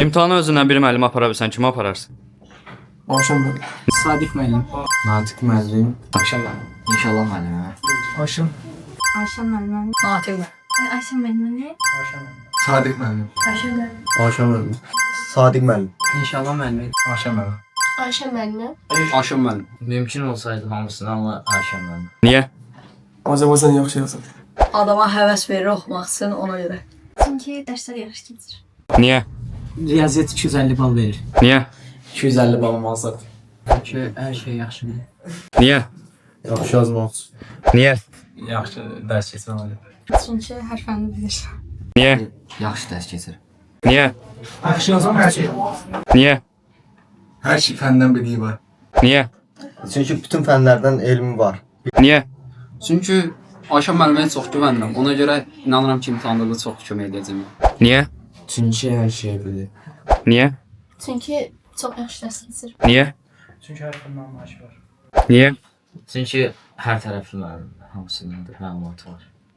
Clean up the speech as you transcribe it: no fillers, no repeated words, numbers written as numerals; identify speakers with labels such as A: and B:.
A: İmtahana özündən bir müəllim apara bilsən, kimi apararsın?
B: Ayşən müəllim.
C: Sadiq müəllim.
B: Natiq müəllim.
C: Akşam müəllim.
B: İnşallah müəllim.
C: Aşım.
D: Ayşən müəllim.
C: Natiq müəllim.
D: Ayşən müəllim.
B: Sadiq müəllim.
D: Ayşən müəllim.
B: Ayşən müəllim. Sadiq müəllim.
C: İnşallah müəllim. Aşam müəllim.
D: Ayşən müəllim.
C: Aşam müəllim.
E: Mümkün olsaydı hamısını amma aşamam.
A: Niyə?
B: Azərbaycan yaxşı yazır.
F: Adama həvəs verir oxumaq üçün ona görə.
D: Çünki dərslər yaxşı keçir.
A: Niyə?
C: Riyaziyyat 250 bal verir.
A: Niyə?
B: 250 balım azad.
C: Çünki hər şey yaxşıdır.
A: Niyə?
B: Yaxşı yazmaq üçün.
A: Niyə?
B: Yaxşı dərs keçirəm.
D: Çünki hər fənni bilir.
A: Niyə?
E: Yaxşı dərs keçir.
A: Niyə?
B: Yaxşı yazmaq hər şey.
A: Niyə?
B: Hər şey fəndən biliyi var.
A: Niyə?
G: Çünki bütün fənlərdən elmi var.
A: Niyə?
H: Çünki Ayşən müəllimə çox güvənirəm. Ona görə inanıram ki, imtahanda da çox kömək edəcəm.
A: Niyə?
B: Çünki hər şey bilir.
A: Niyə?
D: Çünki çox yaxşı dərs keçir.
A: Niyə?
C: Çünki hər fəndən maaşı var.
A: Niyə?
E: Çünki hər tərəfli məlumat hamısının məlumatı var.